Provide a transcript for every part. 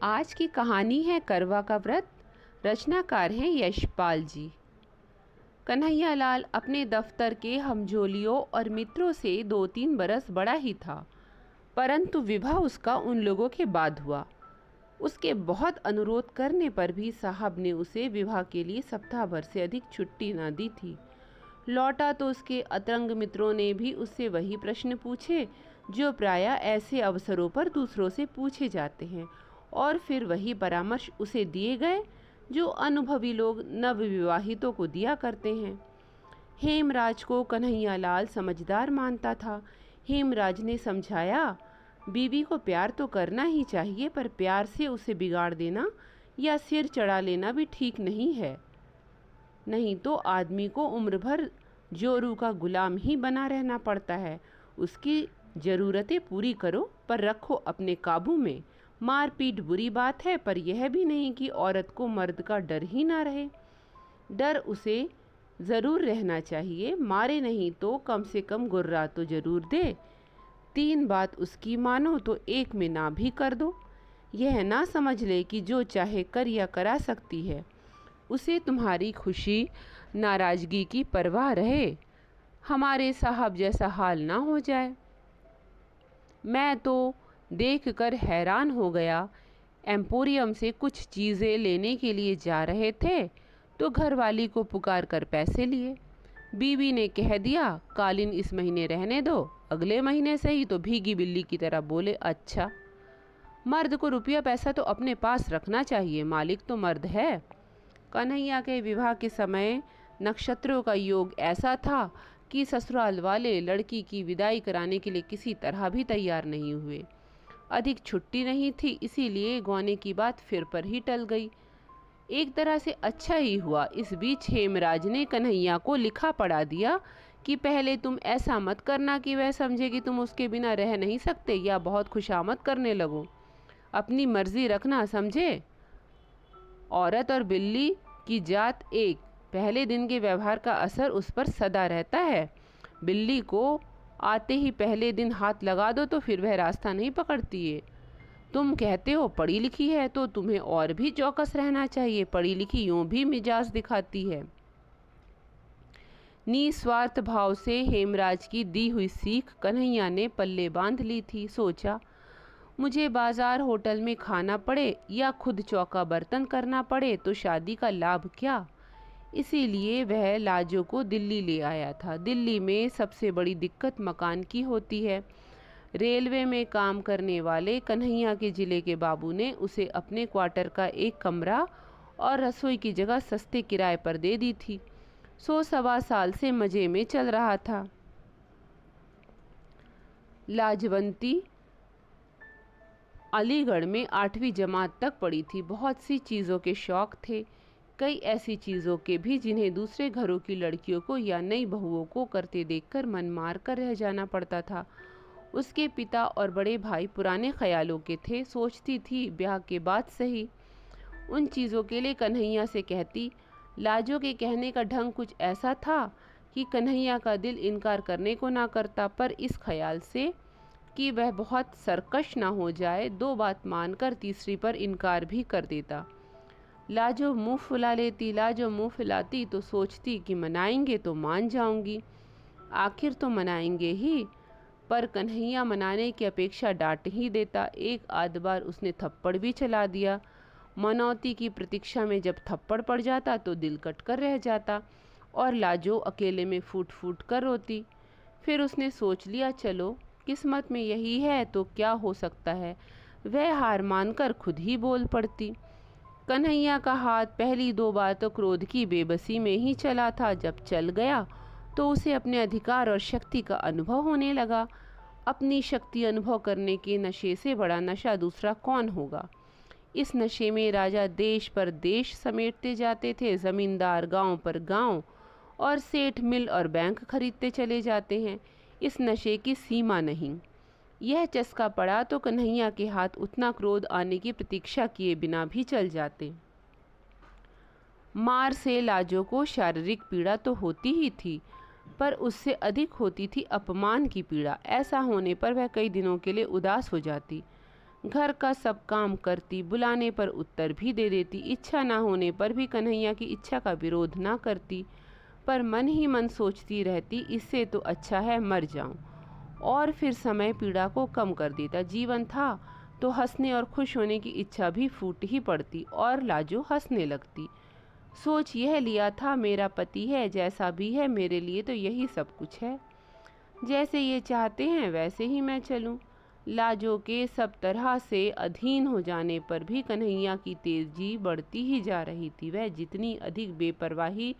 आज की कहानी है करवा का व्रत। रचनाकार हैं यशपाल जी। कन्हैया लाल अपने दफ्तर के हमजोलियों और मित्रों से 2-3 बरस बड़ा ही था, परंतु विवाह उसका उन लोगों के बाद हुआ। उसके बहुत अनुरोध करने पर भी साहब ने उसे विवाह के लिए सप्ताह भर से अधिक छुट्टी न दी थी। लौटा तो उसके अतरंग मित्रों ने भी उससे वही प्रश्न पूछे जो प्रायः ऐसे अवसरों पर दूसरों से पूछे जाते हैं, और फिर वही परामर्श उसे दिए गए जो अनुभवी लोग नवविवाहितों को दिया करते हैं। हेमराज को कन्हैया लाल समझदार मानता था। हेमराज ने समझाया, बीवी को प्यार तो करना ही चाहिए, पर प्यार से उसे बिगाड़ देना या सिर चढ़ा लेना भी ठीक नहीं है। नहीं तो आदमी को उम्र भर जोरू का गुलाम ही बना रहना पड़ता है। उसकी ज़रूरतें पूरी करो, पर रखो अपने काबू में। मारपीट बुरी बात है, पर यह भी नहीं कि औरत को मर्द का डर ही ना रहे। डर उसे ज़रूर रहना चाहिए, मारे नहीं तो कम से कम गुर्रा तो ज़रूर दे। 3 बात उसकी मानो तो 1 में ना भी कर दो। यह ना समझ ले कि जो चाहे कर या करा सकती है। उसे तुम्हारी खुशी नाराज़गी की परवाह रहे, हमारे साहब जैसा हाल ना हो जाए। मैं तो देखकर हैरान हो गया। एम्पोरियम से कुछ चीज़ें लेने के लिए जा रहे थे तो घरवाली को पुकार कर पैसे लिए। बीवी ने कह दिया, कालीन इस महीने रहने दो, अगले महीने से ही। तो भीगी बिल्ली की तरह बोले, अच्छा। मर्द को रुपया पैसा तो अपने पास रखना चाहिए, मालिक तो मर्द है। कन्हैया के विवाह के समय नक्षत्रों का योग ऐसा था कि ससुराल वाले लड़की की विदाई कराने के लिए किसी तरह भी तैयार नहीं हुए। अधिक छुट्टी नहीं थी, इसीलिए गौने की बात फिर पर ही टल गई। एक तरह से अच्छा ही हुआ। इस बीच हेमराज ने कन्हैया को लिखा पढ़ा दिया कि पहले तुम ऐसा मत करना कि वह समझे कि तुम उसके बिना रह नहीं सकते या बहुत खुशामद करने लगो। अपनी मर्जी रखना, समझे। औरत और बिल्ली की जात एक। पहले दिन के व्यवहार का असर उस पर सदा रहता है। बिल्ली को आते ही पहले दिन हाथ लगा दो तो फिर वह रास्ता नहीं पकड़ती है। तुम कहते हो पढ़ी लिखी है, तो तुम्हें और भी चौकस रहना चाहिए। पढ़ी लिखी यूं भी मिजाज दिखाती है। निस्वार्थ भाव से हेमराज की दी हुई सीख कन्हैया ने पल्ले बांध ली थी। सोचा, मुझे बाजार होटल में खाना पड़े या खुद चौका बर्तन करना पड़े तो शादी का लाभ क्या। इसीलिए वह लाजो को दिल्ली ले आया था। दिल्ली में सबसे बड़ी दिक्कत मकान की होती है। रेलवे में काम करने वाले कन्हैया के ज़िले के बाबू ने उसे अपने क्वार्टर का एक कमरा और रसोई की जगह सस्ते किराए पर दे दी थी। 100-1.25 साल से मज़े में चल रहा था। लाजवंती अलीगढ़ में 8वीं जमात तक पढ़ी थी। बहुत सी चीज़ों के शौक थे, कई ऐसी चीज़ों के भी जिन्हें दूसरे घरों की लड़कियों को या नई बहुओं को करते देखकर मन मार कर रह जाना पड़ता था। उसके पिता और बड़े भाई पुराने ख्यालों के थे। सोचती थी ब्याह के बाद सही उन चीज़ों के लिए कन्हैया से कहती। लाजो के कहने का ढंग कुछ ऐसा था कि कन्हैया का दिल इनकार करने को ना करता, पर इस ख्याल से कि वह बहुत सरकश ना हो जाए, 2 बात मानकर तीसरी पर इनकार भी कर देता। लाजो मुंह फुला लेती। लाजो मुंह फुलाती तो सोचती कि मनाएंगे तो मान जाऊंगी, आखिर तो मनाएंगे ही। पर कन्हैया मनाने की अपेक्षा डांट ही देता। एक आध बार उसने थप्पड़ भी चला दिया। मनौती की प्रतीक्षा में जब थप्पड़ पड़ जाता तो दिल कट कर रह जाता और लाजो अकेले में फूट फूट कर रोती। फिर उसने सोच लिया, चलो किस्मत में यही है तो क्या हो सकता है। वह हार मानकर खुद ही बोल पड़ती। कन्हैया का हाथ पहली 2 बार तो क्रोध की बेबसी में ही चला था। जब चल गया तो उसे अपने अधिकार और शक्ति का अनुभव होने लगा। अपनी शक्ति अनुभव करने के नशे से बड़ा नशा दूसरा कौन होगा। इस नशे में राजा देश पर देश समेटते जाते थे, ज़मींदार गांव पर गांव, और सेठ मिल और बैंक खरीदते चले जाते हैं। इस नशे की सीमा नहीं। यह चस्का पड़ा तो कन्हैया के हाथ उतना क्रोध आने की प्रतीक्षा किए बिना भी चल जाते। मार से लाजो को शारीरिक पीड़ा तो होती ही थी, पर उससे अधिक होती थी अपमान की पीड़ा। ऐसा होने पर वह कई दिनों के लिए उदास हो जाती। घर का सब काम करती, बुलाने पर उत्तर भी दे देती, इच्छा ना होने पर भी कन्हैया की इच्छा का विरोध ना करती, पर मन ही मन सोचती रहती, इससे तो अच्छा है मर जाऊं। और फिर समय पीड़ा को कम कर देता। जीवन था तो हंसने और खुश होने की इच्छा भी फूट ही पड़ती और लाजो हंसने लगती। सोच यह लिया था, मेरा पति है, जैसा भी है मेरे लिए तो यही सब कुछ है, जैसे ये चाहते हैं वैसे ही मैं चलूं। लाजो के सब तरह से अधीन हो जाने पर भी कन्हैया की तेजी बढ़ती ही जा रही थी। वह जितनी अधिक बेपरवाही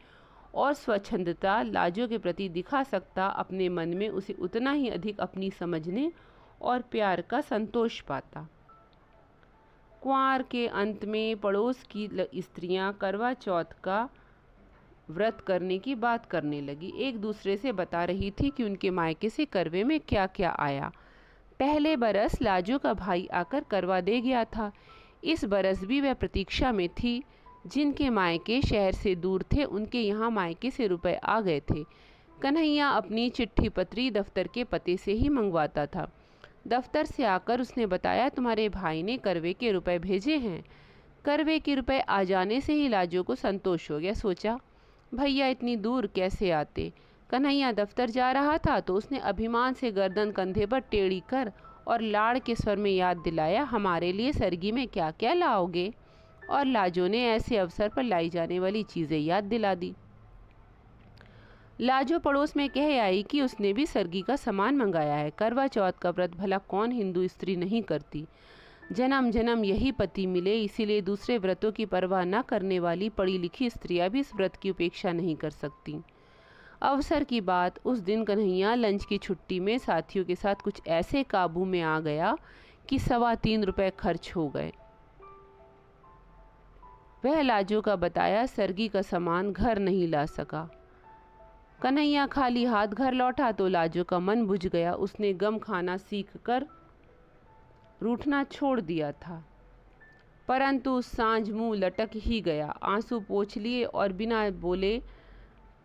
और स्वच्छंदता लाजो के प्रति दिखा सकता, अपने मन में उसे उतना ही अधिक अपनी समझने और प्यार का संतोष पाता। कुंवार के अंत में पड़ोस की स्त्रियां करवा चौथ का व्रत करने की बात करने लगी। एक दूसरे से बता रही थी कि उनके मायके से करवे में क्या क्या आया। पहले बरस लाजो का भाई आकर करवा दे गया था। इस बरस भी वह प्रतीक्षा में थी। जिनके मायके शहर से दूर थे उनके यहाँ मायके से रुपए आ गए थे। कन्हैया अपनी चिट्ठी पत्री दफ्तर के पते से ही मंगवाता था। दफ्तर से आकर उसने बताया, तुम्हारे भाई ने करवे के रुपए भेजे हैं। करवे के रुपए आ जाने से ही लाजो को संतोष हो गया। सोचा, भैया इतनी दूर कैसे आते। कन्हैया दफ्तर जा रहा था तो उसने अभिमान से गर्दन कंधे पर टेढ़ी कर और लाड़ के स्वर में याद दिलाया, हमारे लिए सरगी में क्या क्या लाओगे। और लाजो ने ऐसे अवसर पर लाई जाने वाली चीज़ें याद दिला दी। लाजो पड़ोस में कह आई कि उसने भी सरगी का सामान मंगाया है। करवा चौथ का व्रत भला कौन हिंदू स्त्री नहीं करती। जन्म जन्म यही पति मिले, इसीलिए दूसरे व्रतों की परवाह न करने वाली पढ़ी लिखी स्त्रियां भी इस व्रत की उपेक्षा नहीं कर सकती। अवसर की बात, उस दिन कन्हैया लंच की छुट्टी में साथियों के साथ कुछ ऐसे काबू में आ गया कि 3.25 रुपए खर्च हो गए। वह लाजो का बताया सरगी का सामान घर नहीं ला सका। कन्हैया खाली हाथ घर लौटा तो लाजो का मन बुझ गया। उसने गम खाना सीख कर रूठना छोड़ दिया था, परंतु सांझ मुंह लटक ही गया। आंसू पोंछ लिए और बिना बोले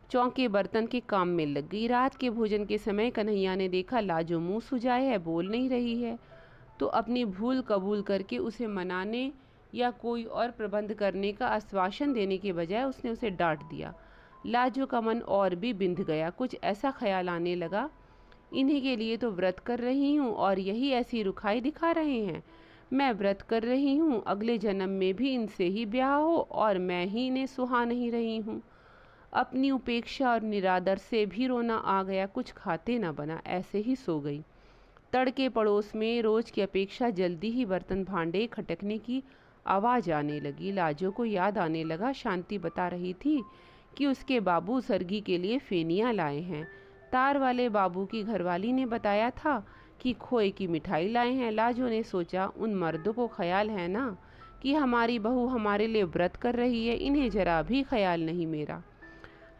चौके बर्तन के काम में लग गई। रात के भोजन के समय कन्हैया ने देखा लाजो मुंह सुजाए है, बोल नहीं रही है, तो अपनी भूल कबूल करके उसे मनाने या कोई और प्रबंध करने का आश्वासन देने के बजाय उसने उसे डांट दिया। लाजो का मन और भी बिंध गया। कुछ ऐसा ख्याल आने लगा, इन्हीं के लिए तो व्रत कर रही हूँ और यही ऐसी रुखाई दिखा रहे हैं। मैं व्रत कर रही हूँ, अगले जन्म में भी इनसे ही ब्याह हो और मैं ही इन्हें सुहा नहीं रही हूँ। अपनी उपेक्षा और निरादर से भी रोना आ गया। कुछ खाते न बना, ऐसे ही सो गई। तड़के पड़ोस में रोज की अपेक्षा जल्दी ही बर्तन भांडे खटकने की आवाज़ आने लगी। लाजो को याद आने लगा, शांति बता रही थी कि उसके बाबू सरगी के लिए फेनियाँ लाए हैं। तार वाले बाबू की घरवाली ने बताया था कि खोए की मिठाई लाए हैं। लाजो ने सोचा, उन मर्दों को ख्याल है ना कि हमारी बहू हमारे लिए व्रत कर रही है, इन्हें जरा भी ख्याल नहीं मेरा।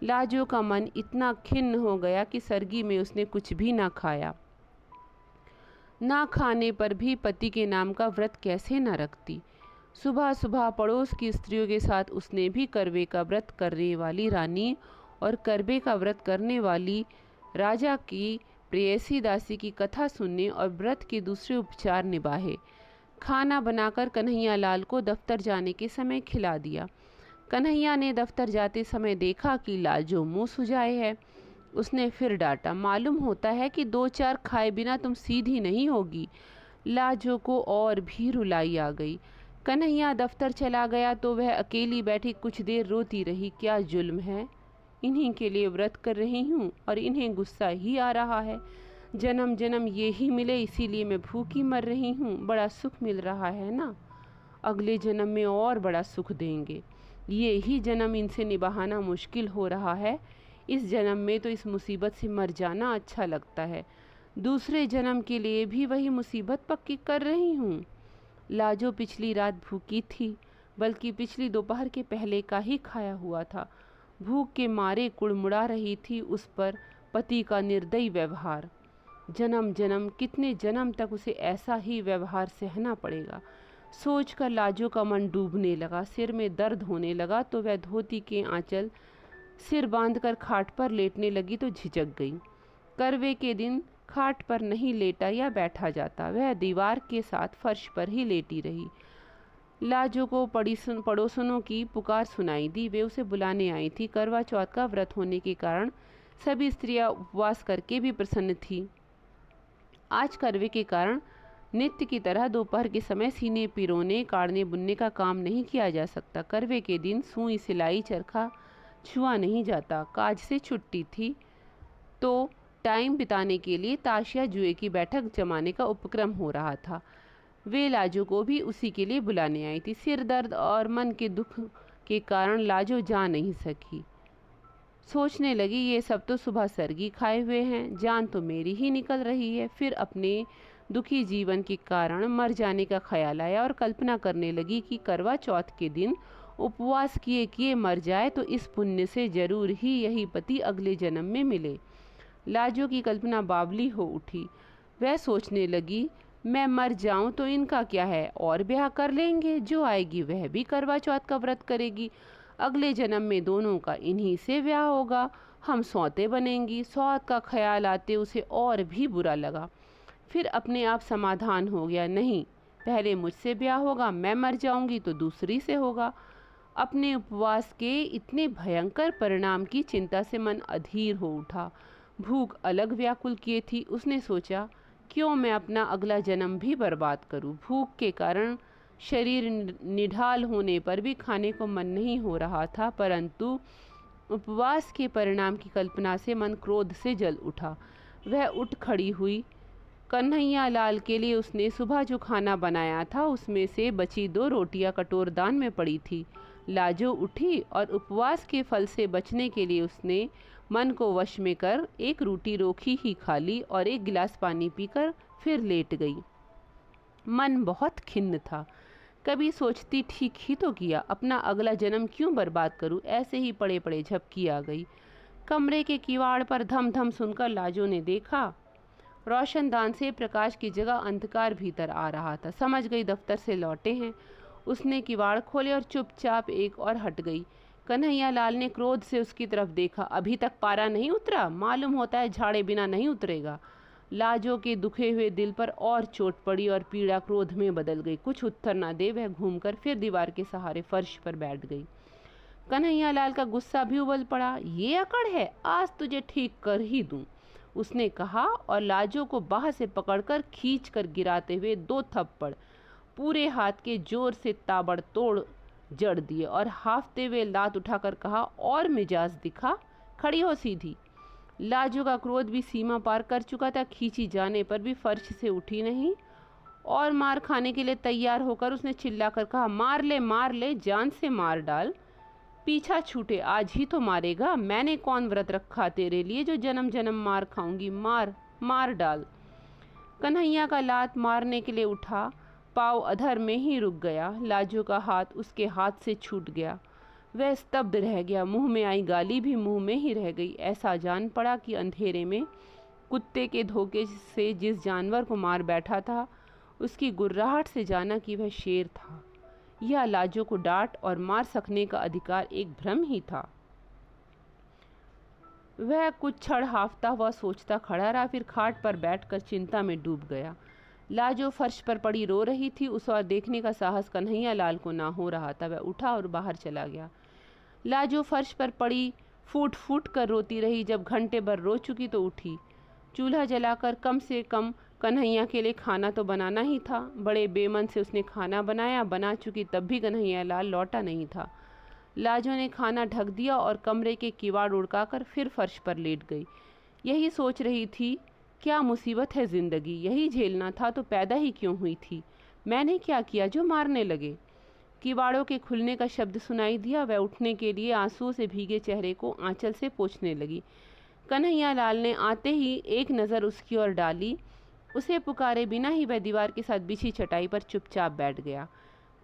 लाजो का मन इतना खिन्न हो गया कि सरगी में उसने कुछ भी ना खाया। ना खाने पर भी पति के नाम का व्रत कैसे न रखती। सुबह सुबह पड़ोस की स्त्रियों के साथ उसने भी करवे का व्रत करने वाली रानी और करवे का व्रत करने वाली राजा की प्रेयसी दासी की कथा सुनने और व्रत के दूसरे उपचार निभाए। खाना बनाकर कन्हैया लाल को दफ्तर जाने के समय खिला दिया। कन्हैया ने दफ्तर जाते समय देखा कि लाजो मुंह सुजाए है। उसने फिर डांटा, मालूम होता है कि 2-4 खाए बिना तुम सीधी नहीं होगी। लाजो को और भी रुलाई आ गई। कन्हैया दफ्तर चला गया तो वह अकेली बैठी कुछ देर रोती रही। क्या जुल्म है, इन्हीं के लिए व्रत कर रही हूँ और इन्हें गुस्सा ही आ रहा है। जन्म जन्म ये ही मिले, इसीलिए मैं भूखी मर रही हूँ। बड़ा सुख मिल रहा है ना, अगले जन्म में और बड़ा सुख देंगे। ये ही जन्म इनसे निभाना मुश्किल हो रहा है, इस जन्म में तो इस मुसीबत से मर जाना अच्छा लगता है। दूसरे जन्म के लिए भी वही मुसीबत पक्की कर रही हूँ। लाजो पिछली रात भूखी थी, बल्कि पिछली दोपहर के पहले का ही खाया हुआ था। भूख के मारे कुड़मुड़ा रही थी उस पर पति का निर्दयी व्यवहार। जन्म जन्म, कितने जन्म तक उसे ऐसा ही व्यवहार सहना पड़ेगा। सोचकर लाजो का मन डूबने लगा। सिर में दर्द होने लगा तो वह धोती के आंचल सिर बांधकर खाट पर लेटने लगी तो झिझक गई। करवे के दिन खाट पर नहीं लेटा या बैठा जाता। वह दीवार के साथ फर्श पर ही लेटी रही। लाजो को पड़ोसनों की पुकार सुनाई दी। वे उसे बुलाने आई थी। करवा चौथ का व्रत होने के कारण सभी स्त्रियां उपवास करके भी प्रसन्न थी। आज करवे के कारण नित्य की तरह दोपहर के समय सीने पिरोने काटने बुनने का काम नहीं किया जा सकता। करवे के दिन सुई सिलाई चरखा छुआ नहीं जाता। काज से छुट्टी थी तो टाइम बिताने के लिए ताश या जुए की बैठक जमाने का उपक्रम हो रहा था। वे लाजो को भी उसी के लिए बुलाने आई थी। सिर दर्द और मन के दुख के कारण लाजो जा नहीं सकी। सोचने लगी, ये सब तो सुबह सरगी खाए हुए हैं, जान तो मेरी ही निकल रही है। फिर अपने दुखी जीवन के कारण मर जाने का ख्याल आया और कल्पना करने लगी कि करवा चौथ के दिन उपवास किए किए मर जाए तो इस पुण्य से जरूर ही यही पति अगले जन्म में मिले। लाजो की कल्पना बावली हो उठी। वह सोचने लगी, मैं मर जाऊं तो इनका क्या है, और ब्याह कर लेंगे। जो आएगी वह भी करवा चौथ का व्रत करेगी। अगले जन्म में दोनों का इन्हीं से ब्याह होगा। हम सौते बनेंगी। सौत का ख्याल आते उसे और भी बुरा लगा। फिर अपने आप समाधान हो गया, नहीं, पहले मुझसे ब्याह होगा, मैं मर जाऊंगी तो दूसरी से होगा। अपने उपवास के इतने भयंकर परिणाम की चिंता से मन अधीर हो उठा। भूख अलग व्याकुल किए थी। उसने सोचा, क्यों मैं अपना अगला जन्म भी बर्बाद करूं। भूख के कारण शरीर निढाल होने पर भी खाने को मन नहीं हो रहा था, परंतु उपवास के परिणाम की कल्पना से मन क्रोध से जल उठा। वह उठ खड़ी हुई। कन्हैया लाल के लिए उसने सुबह जो खाना बनाया था उसमें से बची 2 रोटियां कटोरदान में पड़ी थी। लाजो उठी और उपवास के फल से बचने के लिए उसने मन को वश में कर 1 रोटी रोखी ही खा ली और 1 गिलास पानी पीकर फिर लेट गई। मन बहुत खिन्न था। कभी सोचती, ठीक ही तो किया, अपना अगला जन्म क्यों बर्बाद करूं। ऐसे ही पड़े पड़े झपकी आ गई। कमरे के किवाड़ पर धम धम सुनकर लाजो ने देखा, रोशनदान से प्रकाश की जगह अंधकार भीतर आ रहा था। समझ गई दफ्तर से लौटे हैं। उसने किवाड़ खोले और चुपचाप एक और हट गई। कन्हैया लाल ने क्रोध से उसकी तरफ देखा। अभी तक पारा नहीं उतरा, मालूम होता है झाड़े बिना नहीं उतरेगा। लाजो के दुखे हुए दिल पर और चोट पड़ी और पीड़ा क्रोध में बदल गई। कुछ उत्तर न दे वह घूमकर फिर दीवार के सहारे फर्श पर बैठ गई। कन्हैया लाल का गुस्सा भी उबल पड़ा। ये अकड़ है, आज तुझे ठीक कर ही दूं, उसने कहा और लाजो को बाह से पकड़कर खींच कर गिराते हुए 2 थप्पड़ पूरे हाथ के जोर से ताबड़तोड़ जड़ दिए और हाफते हुए लात उठाकर कहा, और मिजाज दिखा, खड़ी हो सीधी। लाजो का क्रोध भी सीमा पार कर चुका था। खींची जाने पर भी फर्श से उठी नहीं और मार खाने के लिए तैयार होकर उसने चिल्लाकर कहा, मार ले, जान से मार डाल। पीछा छूटे, आज ही तो मारेगा। मैंने कौन व्रत रखा तेरे लिए जो जन्म जन्म मार खाऊंगी। मार डाल। कन्हैया का लात मारने के लिए उठा, पाँव अधर में ही रुक गया। लाजो का हाथ उसके हाथ से छूट गया। वह स्तब्ध रह गया। मुंह में आई गाली भी मुंह में ही रह गई। ऐसा जान पड़ा कि अंधेरे में कुत्ते के धोखे से जिस जानवर को मार बैठा था उसकी गुर्राहट से जाना कि वह शेर था। यह लाजो को डांट और मार सकने का अधिकार एक भ्रम ही था। वह कुछ क्षण हाफता हुआ सोचता खड़ा रहा, फिर खाट पर बैठकर चिंता में डूब गया। लाजो फर्श पर पड़ी रो रही थी। उस ओर देखने का साहस कन्हैया लाल को ना हो रहा था। वह उठा और बाहर चला गया। लाजो फर्श पर पड़ी फूट फूट कर रोती रही। जब घंटे भर रो चुकी तो उठी। चूल्हा जलाकर कम से कम कन्हैया के लिए खाना तो बनाना ही था। बड़े बेमन से उसने खाना बनाया। बना चुकी तब भी कन्हैया लाल लौटा नहीं था। लाजो ने खाना ढक दिया और कमरे के किवाड़ उड़काकर फिर फर्श पर लेट गई। यही सोच रही थी, क्या मुसीबत है जिंदगी, यही झेलना था तो पैदा ही क्यों हुई थी। मैंने क्या किया जो मारने लगे। किवाड़ों के खुलने का शब्द सुनाई दिया। वह उठने के लिए आंसुओं से भीगे चेहरे को आंचल से पोंछने लगी। कन्हैया लाल ने आते ही एक नज़र उसकी ओर डाली। उसे पुकारे बिना ही वह दीवार के साथ बिछी चटाई पर चुपचाप बैठ गया।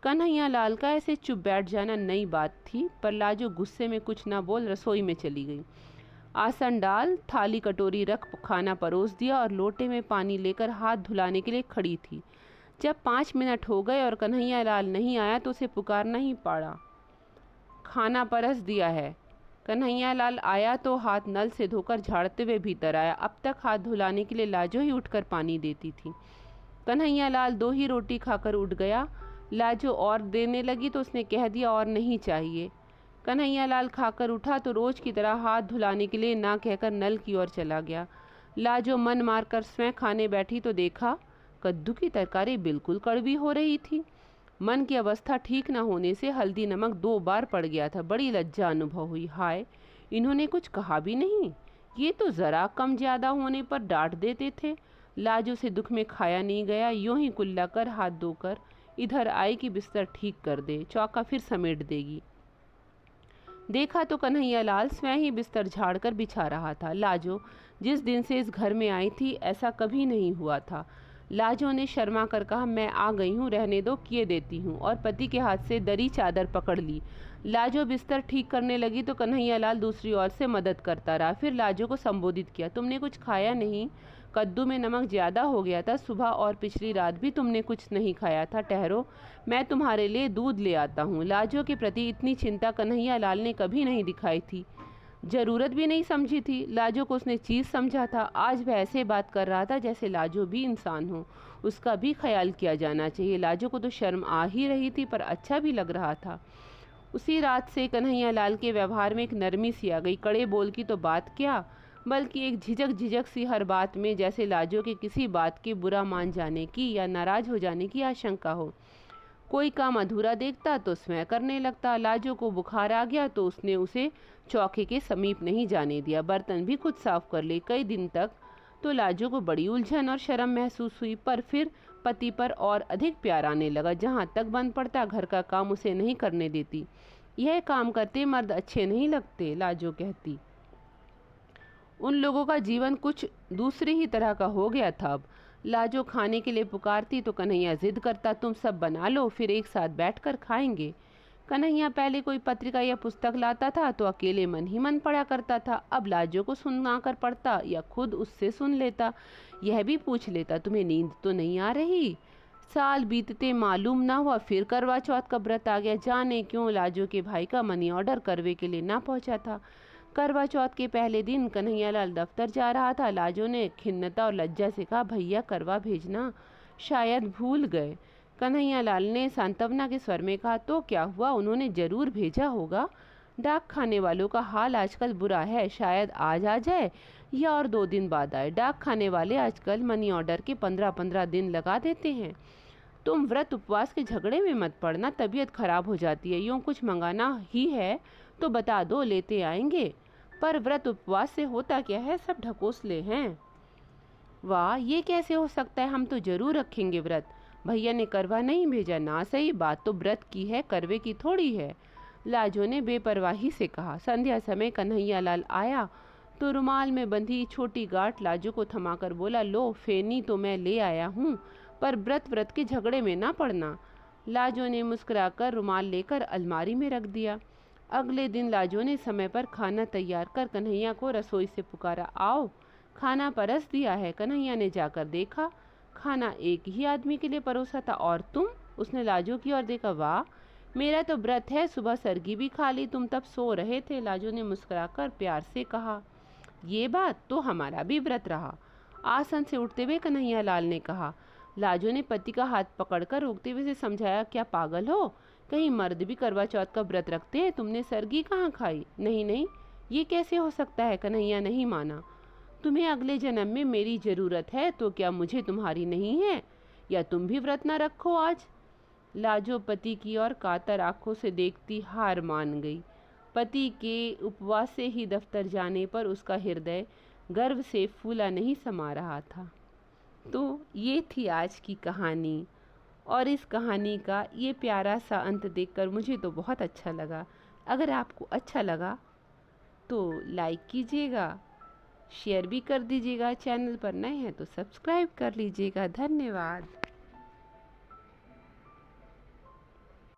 कन्हैया लाल का ऐसे चुप बैठ जाना नई बात थी, पर लाजो गुस्से में कुछ ना बोल रसोई में चली गई। आसन डाल, थाली कटोरी रख, खाना परोस दिया और लोटे में पानी लेकर हाथ धुलाने के लिए खड़ी थी। जब 5 मिनट हो गए और कन्हैया लाल नहीं आया तो उसे पुकारना ही पड़ा। खाना परस दिया है, कन्हैया लाल आया तो हाथ नल से धोकर झाड़ते हुए भीतर आया। अब तक हाथ धुलाने के लिए लाजो ही उठकर पानी देती थी। कन्हैया लाल 2 ही रोटी खाकर उठ गया। लाजो और देने लगी तो उसने कह दिया और नहीं चाहिए। कन्हैया लाल खाकर उठा तो रोज की तरह हाथ धुलाने के लिए ना कहकर नल की ओर चला गया। लाजो मन मारकर स्वयं खाने बैठी तो देखा कद्दू की तरकारी बिल्कुल कड़वी हो रही थी। मन की अवस्था ठीक न होने से हल्दी नमक 2 बार पड़ गया था। बड़ी लज्जा अनुभव हुई। हाय, इन्होंने कुछ कहा भी नहीं, ये तो ज़रा कम ज़्यादा होने पर डांट देते थे। लाजो से दुख में खाया नहीं गया। यूं ही कुल्ला कर हाथ धोकर इधर आई कि बिस्तर ठीक कर दे, चौका फिर समेट देगी। देखा तो कन्हैया लाल स्वयं ही बिस्तर झाड़ कर बिछा रहा था। लाजो जिस दिन से इस घर में आई थी ऐसा कभी नहीं हुआ था। लाजो ने शर्मा कर कहा, मैं आ गई हूँ, रहने दो, किए देती हूँ, और पति के हाथ से दरी चादर पकड़ ली। लाजो बिस्तर ठीक करने लगी तो कन्हैया लाल दूसरी ओर से मदद करता रहा। फिर लाजो को संबोधित किया, तुमने कुछ खाया नहीं, कद्दू में नमक ज़्यादा हो गया था, सुबह और पिछली रात भी तुमने कुछ नहीं खाया था, ठहरो, मैं तुम्हारे लिए दूध ले आता हूँ। लाजो के प्रति इतनी चिंता कन्हैया लाल ने कभी नहीं दिखाई थी, ज़रूरत भी नहीं समझी थी। लाजो को उसने चीज़ समझा था। आज वह ऐसे बात कर रहा था जैसे लाजो भी इंसान हो, उसका भी ख्याल किया जाना चाहिए। लाजो को तो शर्म आ ही रही थी पर अच्छा भी लग रहा था। उसी रात से कन्हैया लाल के व्यवहार में एक नरमी सी आ गई। कड़े बोल की तो बात क्या, बल्कि एक झिझक सी हर बात में, जैसे लाजो के किसी बात के बुरा मान जाने की या नाराज हो जाने की आशंका हो। कोई काम अधूरा देखता तो स्वयं करने लगता। लाजो को बुखार आ गया तो उसने उसे चौके के समीप नहीं जाने दिया। बर्तन भी खुद साफ कर ले। कई दिन तक तो लाजो को बड़ी उलझन और शर्म महसूस हुई, पर फिर पति पर और अधिक प्यार आने लगा। जहाँ तक बन पड़ता घर का काम उसे नहीं करने देती। यह काम करते मर्द अच्छे नहीं लगते, लाजो कहती। उन लोगों का जीवन कुछ दूसरी ही तरह का हो गया था। अब लाजो खाने के लिए पुकारती तो कन्हैया जिद करता, तुम सब बना लो, फिर एक साथ बैठकर खाएंगे। कन्हैया पहले कोई पत्रिका या पुस्तक लाता था तो अकेले मन ही मन पढ़ा करता था। अब लाजो को सुना कर पढ़ता या खुद उससे सुन लेता। यह भी पूछ लेता, तुम्हें नींद तो नहीं आ रही? साल बीतते मालूम ना हुआ, फिर करवा चौथ का व्रत आ गया। जाने क्यों लाजो के भाई का मनी ऑर्डर करवे के लिए ना पहुंचा था। करवा चौथ के पहले दिन कन्हैया लाल दफ्तर जा रहा था। लाजो ने खिन्नता और लज्जा से कहा, भैया करवा भेजना, शायद भूल गए। कन्हैया लाल ने सांत्वना के स्वर में कहा, तो क्या हुआ, उन्होंने जरूर भेजा होगा। डाक खाने वालों का हाल आजकल बुरा है, शायद आज आ जाए या और 2 दिन बाद आए। डाक खाने वाले आजकल मनी ऑर्डर के 15-15 दिन लगा देते हैं। तुम व्रत उपवास के झगड़े में मत पड़ना, तबीयत खराब हो जाती है। यूँ कुछ मंगाना ही है तो बता दो, लेते आएंगे। पर व्रत उपवास से होता क्या है, सब ढकोसले हैं। वाह, ये कैसे हो सकता है, हम तो जरूर रखेंगे व्रत। भैया ने करवा नहीं भेजा ना सही, बात तो व्रत की है, करवे की थोड़ी है, लाजो ने बेपरवाही से कहा। संध्या समय कन्हैया लाल आया तो रुमाल में बंधी छोटी गांठ लाजो को थमाकर बोला, लो फेनी तो मैं ले आया हूँ, पर व्रत के झगड़े में ना पड़ना। लाजो ने मुस्कुराकर रुमाल लेकर अलमारी में रख दिया। अगले दिन लाजो ने समय पर खाना तैयार कर कन्हैया को रसोई से पुकारा, आओ खाना परस दिया है। कन्हैया ने जाकर देखा, खाना एक ही आदमी के लिए परोसा था। और तुम? उसने लाजो की ओर देखा। वाह, मेरा तो व्रत है, सुबह सरगी भी खा ली, तुम तब सो रहे थे। लाजो ने मुस्कुराकर प्यार से कहा, ये बात तो हमारा भी व्रत रहा। आसन से उठते हुए कन्हैया लाल ने कहा। लाजो ने पति का हाथ पकड़कर रोकते हुए से समझाया, क्या पागल हो, कहीं मर्द भी करवा चौथ का व्रत रखते हैं, तुमने सरगी कहाँ खाई? नहीं, ये कैसे हो सकता है? कन्हैया नहीं माना। तुम्हें अगले जन्म में मेरी जरूरत है तो क्या मुझे तुम्हारी नहीं है? या तुम भी व्रत न रखो आज? लाजो पति की ओर कातर आंखों से देखती हार मान गई। पति के उपवास से ही दफ्तर जाने पर उसका हृदय गर्व से फूला नहीं समा रहा था। तो ये थी आज की कहानी, और इस कहानी का ये प्यारा सा अंत देखकर मुझे तो बहुत अच्छा लगा। अगर आपको अच्छा लगा तो लाइक कीजिएगा, शेयर भी कर दीजिएगा, चैनल पर नए हैं तो सब्सक्राइब कर लीजिएगा। धन्यवाद।